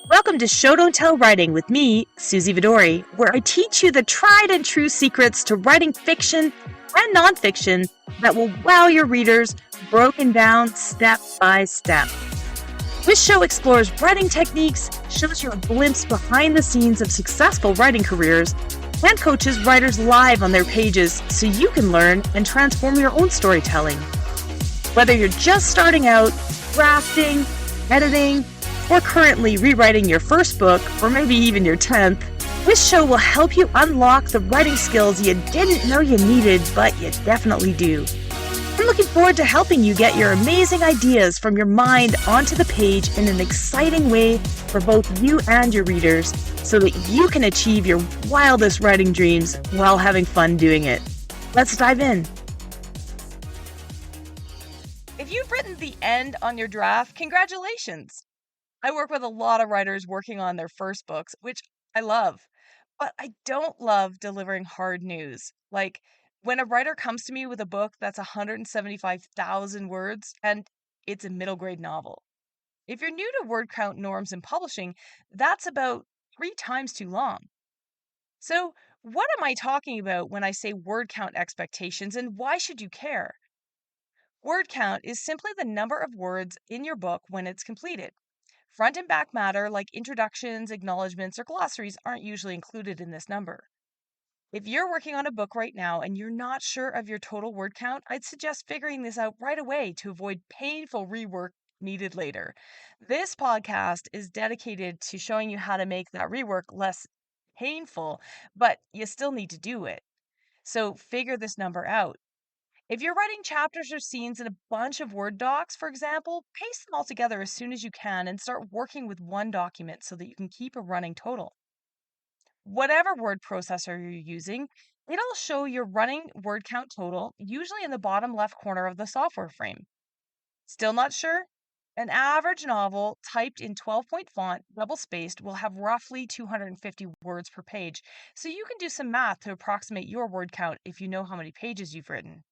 Welcome to Show Don't Tell Writing with me, Suzy Vidori, where I teach you the tried and true secrets to writing fiction and nonfiction that will wow your readers, broken down step by step. This show explores writing techniques, shows you a glimpse behind the scenes of successful writing careers, and coaches writers live on their pages so you can learn and transform your own storytelling. Whether you're just starting out, drafting, editing, or currently rewriting your first book, or maybe even your 10th, this show will help you unlock the writing skills you didn't know you needed, but you definitely do. I'm looking forward to helping you get your amazing ideas from your mind onto the page in an exciting way for both you and your readers, so that you can achieve your wildest writing dreams while having fun doing it. Let's dive in. If you've written the end on your draft, congratulations! I work with a lot of writers working on their first books, which I love. But I don't love delivering hard news. Like when a writer comes to me with a book that's 175,000 words and it's a middle grade novel. If you're new to word count norms in publishing, that's about 3 times too long. So, what am I talking about when I say word count expectations and why should you care? Word count is simply the number of words in your book when it's completed. Front and back matter, like introductions, acknowledgments, or glossaries, aren't usually included in this number. If you're working on a book right now and you're not sure of your total word count, I'd suggest figuring this out right away to avoid painful rework needed later. This podcast is dedicated to showing you how to make that rework less painful, but you still need to do it. So figure this number out. If you're writing chapters or scenes in a bunch of Word docs, for example, paste them all together as soon as you can and start working with one document so that you can keep a running total. Whatever word processor you're using, it'll show your running word count total, usually in the bottom left corner of the software frame. Still not sure? An average novel typed in 12-point font, double spaced, will have roughly 250 words per page, so you can do some math to approximate your word count if you know how many pages you've written.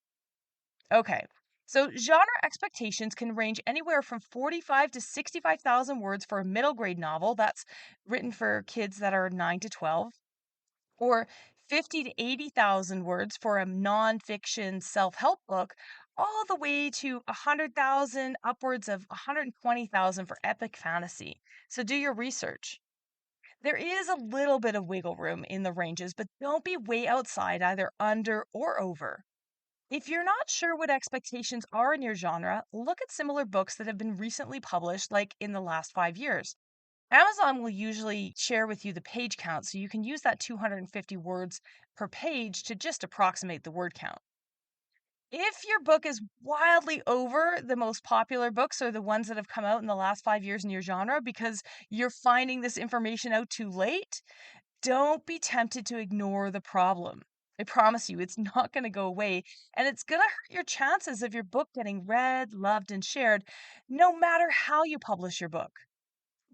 Okay. So genre expectations can range anywhere from 45 to 65,000 words for a middle grade novel that's written for kids that are 9 to 12, or 50 to 80,000 words for a nonfiction self-help book, all the way to 100,000 upwards of 120,000 for epic fantasy. So do your research. There is a little bit of wiggle room in the ranges, but don't be way outside either under or over. If you're not sure what expectations are in your genre, look at similar books that have been recently published, like in the last 5 years. Amazon will usually share with you the page count, so you can use that 250 words per page to just approximate the word count. If your book is wildly over the most popular books or the ones that have come out in the last 5 years in your genre because you're finding this information out too late, don't be tempted to ignore the problem. I promise you, it's not going to go away, and it's going to hurt your chances of your book getting read, loved, and shared, no matter how you publish your book.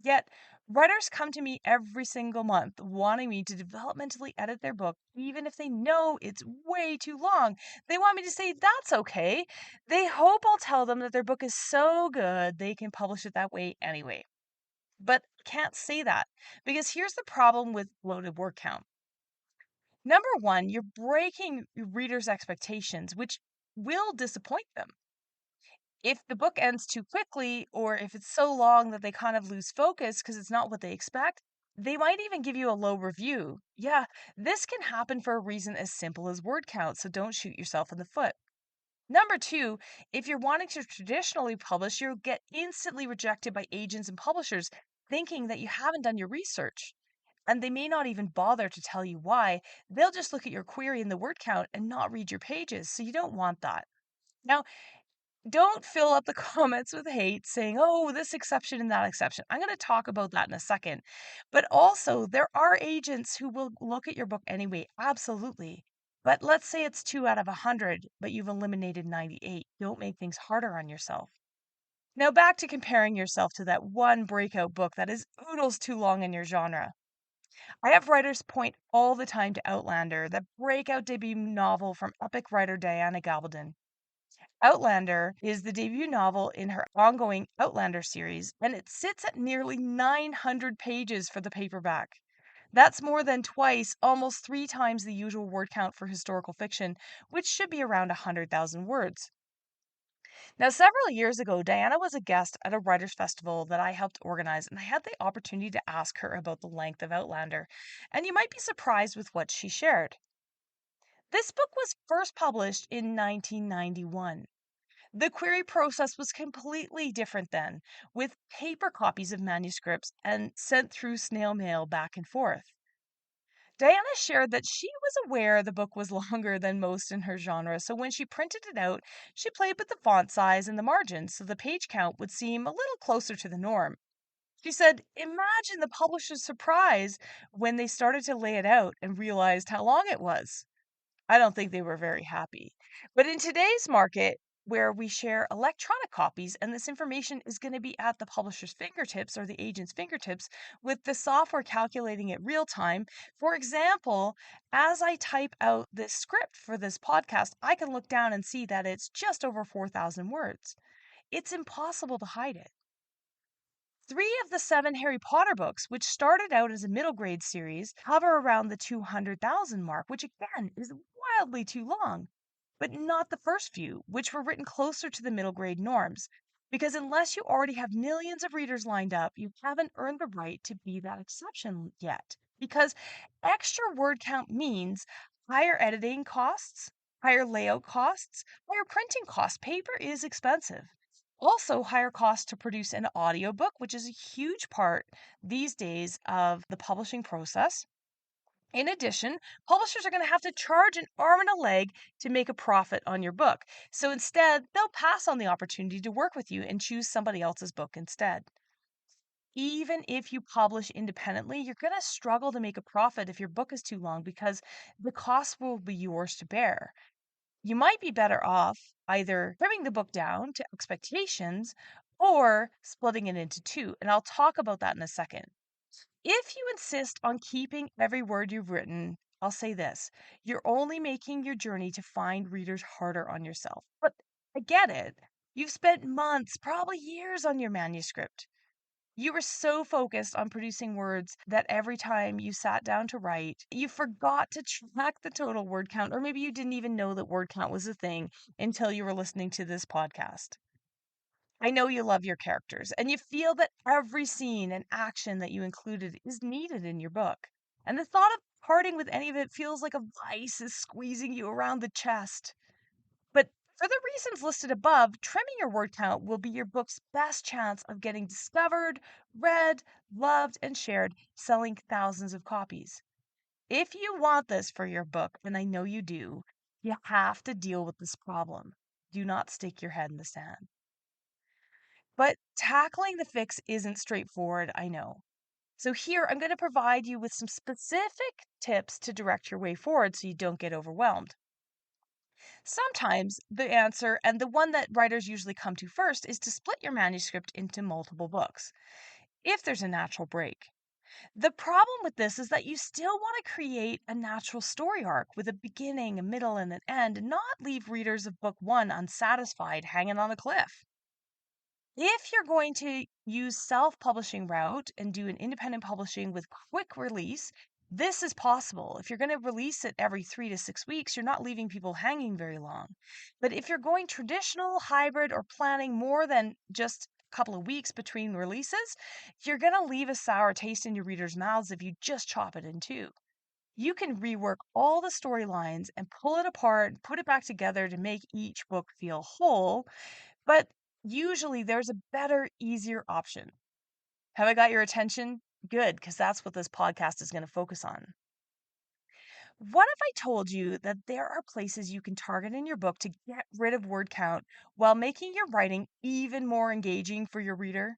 Yet, writers come to me every single month wanting me to developmentally edit their book, even if they know it's way too long. They want me to say that's okay. They hope I'll tell them that their book is so good they can publish it that way anyway. But can't say that because here's the problem with bloated word count. Number one, you're breaking your readers' expectations, which will disappoint them. If the book ends too quickly, or if it's so long that they kind of lose focus because it's not what they expect, they might even give you a low review. Yeah, this can happen for a reason as simple as word count, so don't shoot yourself in the foot. Number two, if you're wanting to traditionally publish, you'll get instantly rejected by agents and publishers thinking that you haven't done your research. And they may not even bother to tell you why. They'll just look at your query in the word count and not read your pages. So you don't want that. Now, don't fill up the comments with hate saying, oh, this exception and that exception. I'm going to talk about that in a second. But also, there are agents who will look at your book anyway. Absolutely. But let's say it's 2 out of 100, but you've eliminated 98. Don't make things harder on yourself. Now, back to comparing yourself to that one breakout book that is oodles too long in your genre. I have writers point all the time to Outlander, that breakout debut novel from epic writer Diana Gabaldon. Outlander is the debut novel in her ongoing Outlander series, and it sits at nearly 900 pages for the paperback. That's more than twice, almost three times the usual word count for historical fiction, which should be around 100,000 words. Now, several years ago, Diana was a guest at a writers' festival that I helped organize, and I had the opportunity to ask her about the length of Outlander. And you might be surprised with what she shared. This book was first published in 1991. The query process was completely different then, with paper copies of manuscripts and sent through snail mail back and forth. Diana shared that she was aware the book was longer than most in her genre, so when she printed it out, she played with the font size and the margins so the page count would seem a little closer to the norm. She said, "Imagine the publisher's surprise when they started to lay it out and realized how long it was." I don't think they were very happy. But in today's market, where we share electronic copies, and this information is going to be at the publisher's fingertips or the agent's fingertips with the software calculating it real time. For example, as I type out this script for this podcast, I can look down and see that it's just over 4,000 words. It's impossible to hide it. Three of the seven Harry Potter books, which started out as a middle grade series, hover around the 200,000 mark, which again is wildly too long. But not the first few, which were written closer to the middle grade norms. Because unless you already have millions of readers lined up, you haven't earned the right to be that exception yet. Because extra word count means higher editing costs, higher layout costs, higher printing costs. Paper is expensive. Also, higher costs to produce an audiobook, which is a huge part these days of the publishing process. In addition, publishers are going to have to charge an arm and a leg to make a profit on your book. So instead, they'll pass on the opportunity to work with you and choose somebody else's book instead. Even if you publish independently, you're going to struggle to make a profit if your book is too long because the cost will be yours to bear. You might be better off either trimming the book down to expectations or splitting it into two. And I'll talk about that in a second. If you insist on keeping every word you've written, I'll say this: you're only making your journey to find readers harder on yourself. But I get it. You've spent months, probably years on your manuscript. You were so focused on producing words that every time you sat down to write, you forgot to track the total word count, or maybe you didn't even know that word count was a thing until you were listening to this podcast. I know you love your characters and you feel that every scene and action that you included is needed in your book. And the thought of parting with any of it feels like a vice is squeezing you around the chest. But for the reasons listed above, trimming your word count will be your book's best chance of getting discovered, read, loved, and shared, selling thousands of copies. If you want this for your book, and I know you do, you have to deal with this problem. Do not stick your head in the sand. But tackling the fix isn't straightforward, I know. So, here I'm going to provide you with some specific tips to direct your way forward so you don't get overwhelmed. Sometimes the answer, and the one that writers usually come to first, is to split your manuscript into multiple books, if there's a natural break. The problem with this is that you still want to create a natural story arc with a beginning, a middle, and an end, and not leave readers of book one unsatisfied hanging on a cliff. If you're going to use self-publishing route and do an independent publishing with quick release, this is possible. If you're going to release it every 3 to 6 weeks, you're not leaving people hanging very long. But if you're going traditional, hybrid, or planning more than just a couple of weeks between releases, you're going to leave a sour taste in your readers' mouths if you just chop it in two. You can rework all the storylines and pull it apart and put it back together to make each book feel whole, but usually there's a better, easier option. Have I got your attention? Good, because that's what this podcast is going to focus on. What if I told you that there are places you can target in your book to get rid of word count while making your writing even more engaging for your reader?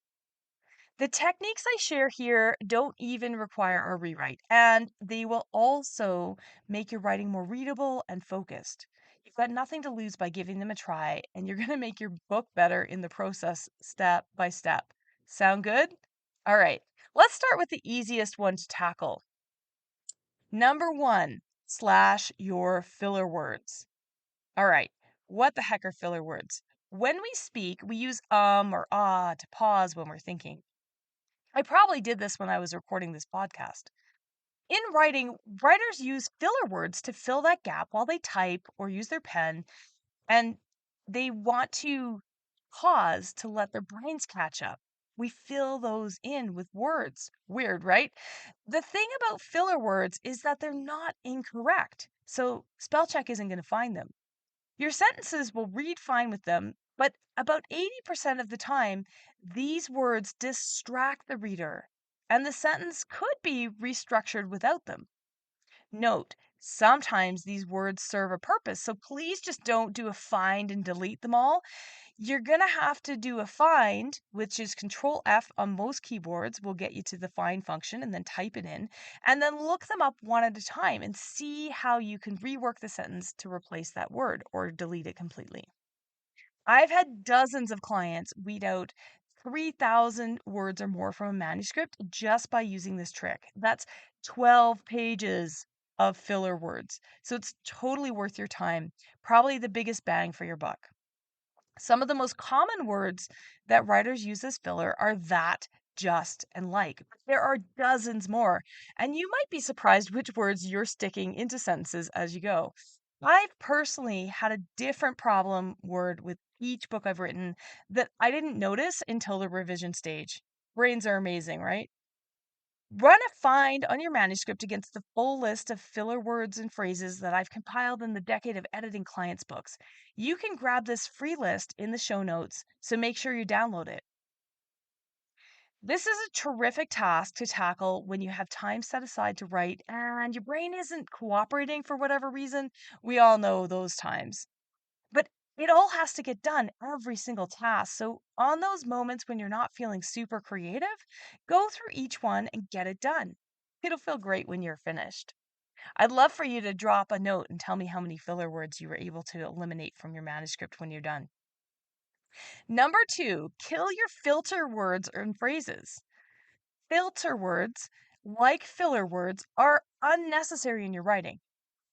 The techniques I share here don't even require a rewrite, and they will also make your writing more readable and focused. You've got nothing to lose by giving them a try, and you're going to make your book better in the process step by step. Sound good? All right, let's start with the easiest one to tackle. Number one, slash your filler words. All right, What the heck are filler words? When we speak, we use or ah to pause when we're thinking. I probably did this when I was recording this podcast. In writing, writers use filler words to fill that gap while they type or use their pen, and they want to pause to let their brains catch up. We fill those in with words. Weird, right? The thing about filler words is that they're not incorrect. So spell check isn't going to find them. Your sentences will read fine with them, but about 80% of the time, these words distract the reader, and the sentence could be restructured without them. Note, sometimes these words serve a purpose, so please just don't do a find and delete them all. You're going to have to do a find, which is Control F on most keyboards will get you to the find function and then type it in, and then look them up one at a time and see how you can rework the sentence to replace that word or delete it completely. I've had dozens of clients weed out 3,000 words or more from a manuscript just by using this trick. That's 12 pages of filler words. So it's totally worth your time. Probably the biggest bang for your buck. Some of the most common words that writers use as filler are that, just, and like. There are dozens more, and you might be surprised which words you're sticking into sentences as you go. I've personally had a different problem word with each book I've written that I didn't notice until the revision stage. Brains are amazing, right? Run a find on your manuscript against the full list of filler words and phrases that I've compiled in the decade of editing clients' books. You can grab this free list in the show notes, so make sure you download it. This is a terrific task to tackle when you have time set aside to write and your brain isn't cooperating for whatever reason. We all know those times. But it all has to get done, every single task. So, on those moments when you're not feeling super creative, go through each one and get it done. It'll feel great when you're finished. I'd love for you to drop a note and tell me how many filler words you were able to eliminate from your manuscript when you're done. Number two, kill your filter words and phrases. Filter words, like filler words, are unnecessary in your writing.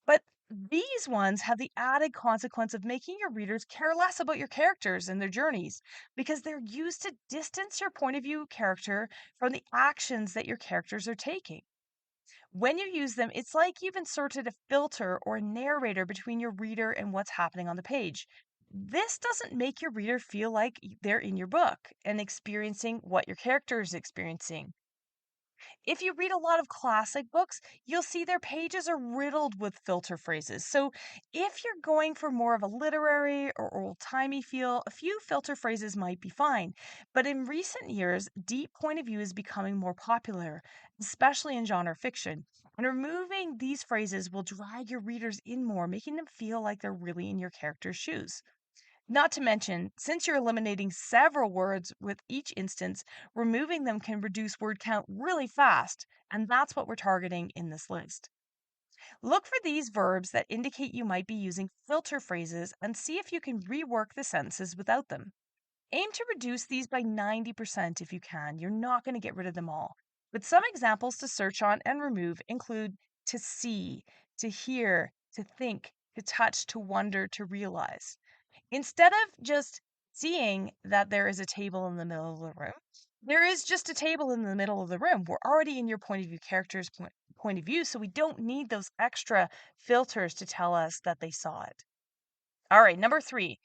But these ones have the added consequence of making your readers care less about your characters and their journeys because they're used to distance your point of view character from the actions that your characters are taking. When you use them, it's like you've inserted a filter or a narrator between your reader and what's happening on the page. This doesn't make your reader feel like they're in your book and experiencing what your character is experiencing. If you read a lot of classic books, you'll see their pages are riddled with filter phrases. So, if you're going for more of a literary or old timey feel, a few filter phrases might be fine. But in recent years, deep point of view is becoming more popular, especially in genre fiction. And removing these phrases will drag your readers in more, making them feel like they're really in your character's shoes. Not to mention, since you're eliminating several words with each instance, removing them can reduce word count really fast, and that's what we're targeting in this list. Look for these verbs that indicate you might be using filter phrases and see if you can rework the sentences without them. Aim to reduce these by 90% if you can. You're not going to get rid of them all. But some examples to search on and remove include to see, to hear, to think, to touch, to wonder, to realize. Instead of just seeing that there is a table in the middle of the room, there is just a table in the middle of the room. We're already in your point of view character's point of view, so we don't need those extra filters to tell us that they saw it. All right, number three,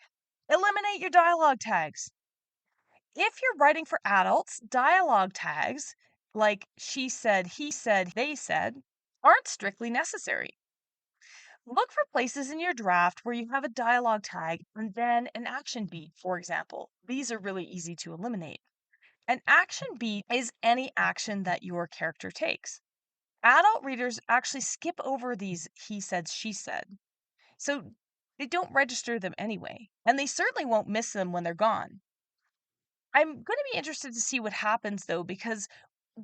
eliminate your dialogue tags. If you're writing for adults, dialogue tags like she said, he said, they said aren't strictly necessary. Look for places in your draft where you have a dialogue tag and then an action beat, for example. These are really easy to eliminate. An action beat is any action that your character takes. Adult readers actually skip over these he said, she said. So they don't register them anyway, and they certainly won't miss them when they're gone. I'm going to be interested to see what happens though, because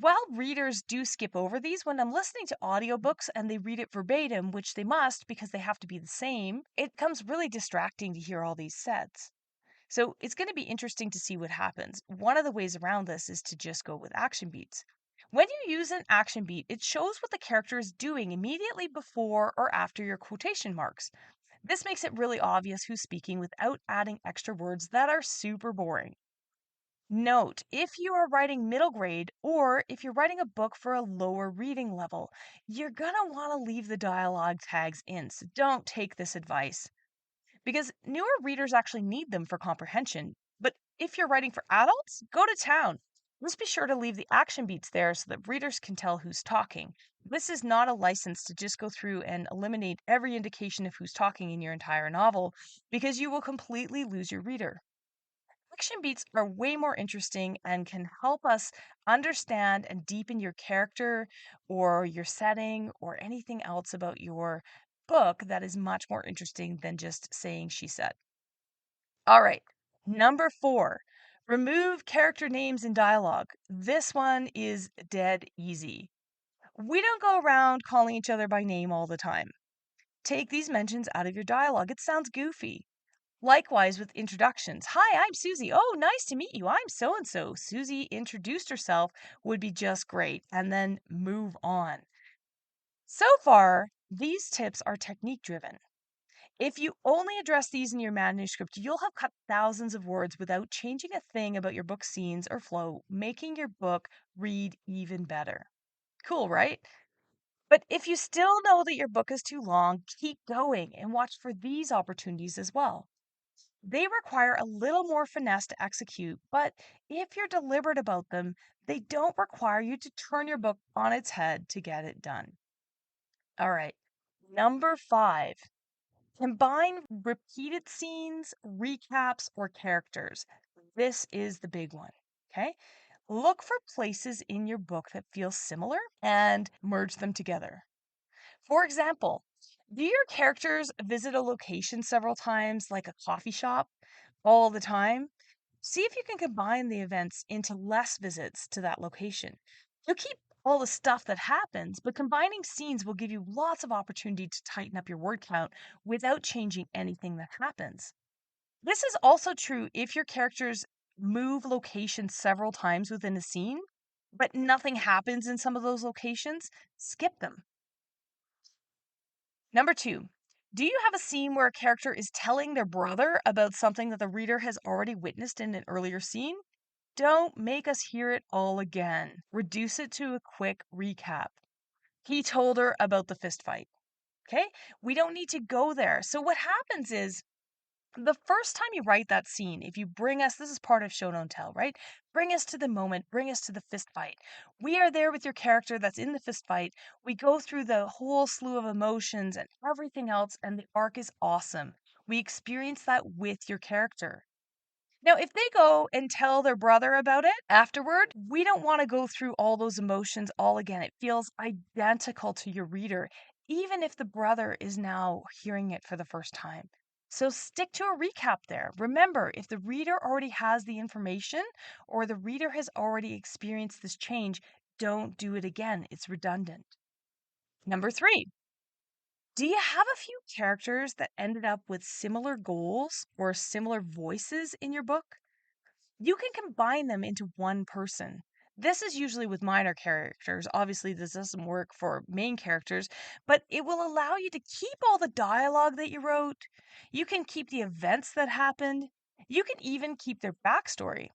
while readers do skip over these, when I'm listening to audiobooks and they read it verbatim, which they must because they have to be the same, it becomes really distracting to hear all these sets. So it's going to be interesting to see what happens. One of the ways around this is to just go with action beats. When you use an action beat, it shows what the character is doing immediately before or after your quotation marks. This makes it really obvious who's speaking without adding extra words that are super boring. Note, if you are writing middle grade or if you're writing a book for a lower reading level, you're going to want to leave the dialogue tags in. So don't take this advice because newer readers actually need them for comprehension. But if you're writing for adults, go to town. Just be sure to leave the action beats there so that readers can tell who's talking. This is not a license to just go through and eliminate every indication of who's talking in your entire novel because you will completely lose your reader. Action beats are way more interesting and can help us understand and deepen your character or your setting or anything else about your book that is much more interesting than just saying she said. All right, number 4, remove character names in dialogue. This one is dead easy. We don't go around calling each other by name all the time. Take these mentions out of your dialogue. It sounds goofy. Likewise with introductions. Hi, I'm Suzy. Oh, nice to meet you. I'm so and so. Suzy introduced herself would be just great. And then move on. So far, these tips are technique driven. If you only address these in your manuscript, you'll have cut thousands of words without changing a thing about your book scenes or flow, making your book read even better. Cool, right? But if you still know that your book is too long, keep going and watch for these opportunities as well. They require a little more finesse to execute, but if you're deliberate about them, they don't require you to turn your book on its head to get it done. All right, number 5, combine repeated scenes, recaps, or characters. This is the big one. Okay, look for places in your book that feel similar and merge them together. For example, do your characters visit a location several times, like a coffee shop, all the time? See if you can combine the events into less visits to that location. You'll keep all the stuff that happens, but combining scenes will give you lots of opportunity to tighten up your word count without changing anything that happens. This is also true if your characters move locations several times within a scene, but nothing happens in some of those locations. Skip them. Number 2, do you have a scene where a character is telling their brother about something that the reader has already witnessed in an earlier scene? Don't make us hear it all again. Reduce it to a quick recap. He told her about the fist fight. Okay? We don't need to go there. So, what happens is the first time you write that scene, if you bring us, this is part of show don't tell, right? Bring us to the moment, bring us to the fist fight. We are there with your character that's in the fist fight. We go through the whole slew of emotions and everything else, and the arc is awesome. We experience that with your character. Now, if they go and tell their brother about it afterward, we don't want to go through all those emotions all again. It feels identical to your reader, even if the brother is now hearing it for the first time. So stick to a recap there. Remember, if the reader already has the information or the reader has already experienced this change, don't do it again. It's redundant. Number 3, do you have a few characters that ended up with similar goals or similar voices in your book? You can combine them into one person. This is usually with minor characters. Obviously, this doesn't work for main characters, but it will allow you to keep all the dialogue that you wrote. You can keep the events that happened. You can even keep their backstory.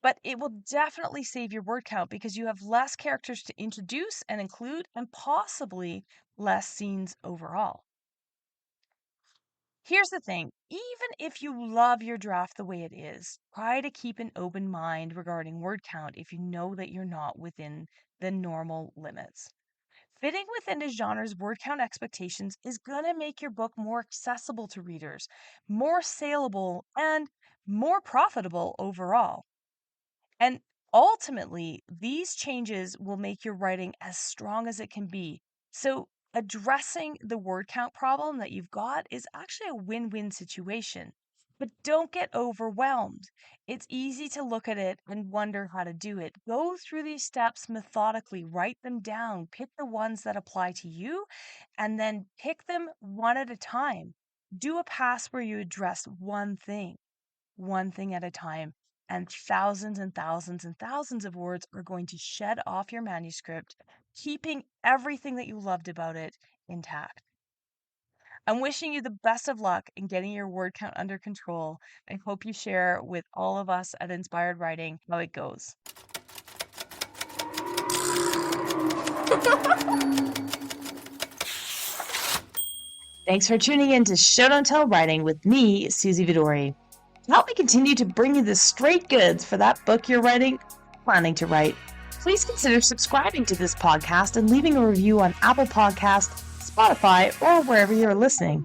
But it will definitely save your word count because you have less characters to introduce and include, and possibly less scenes overall. Here's the thing, even if you love your draft the way it is, try to keep an open mind regarding word count if you know that you're not within the normal limits. Fitting within a genre's word count expectations is going to make your book more accessible to readers, more saleable, and more profitable overall. And ultimately, these changes will make your writing as strong as it can be. So, addressing the word count problem that you've got is actually a win win situation. But don't get overwhelmed. It's easy to look at it and wonder how to do it. Go through these steps methodically, write them down, pick the ones that apply to you, and then pick them one at a time. Do a pass where you address one thing at a time, and thousands and thousands of words are going to shed off your manuscript, keeping everything that you loved about it intact. I'm wishing you the best of luck in getting your word count under control. I hope you share with all of us at Inspired Writing how it goes. Thanks for tuning in to Show Don't Tell Writing with me, Suzy Vidori. To help me continue to bring you the straight goods for that book you're writing, planning to write, please consider subscribing to this podcast and leaving a review on Apple Podcasts, Spotify, or wherever you're listening.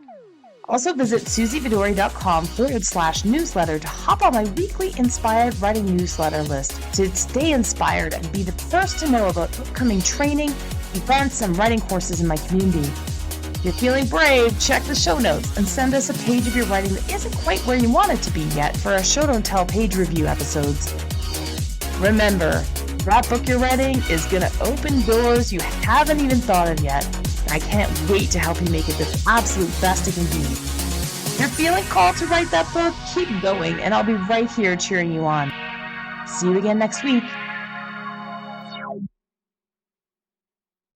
Also visit suzyvidori.com/newsletter to hop on my weekly Inspired Writing newsletter list to stay inspired and be the first to know about upcoming training, events, and writing courses in my community. If you're feeling brave, check the show notes and send us a page of your writing that isn't quite where you want it to be yet for our Show Don't Tell page review episodes. Remember, that book you're writing is going to open doors you haven't even thought of yet. I can't wait to help you make it the absolute best it can be. If you're feeling called to write that book, keep going, and I'll be right here cheering you on. See you again next week.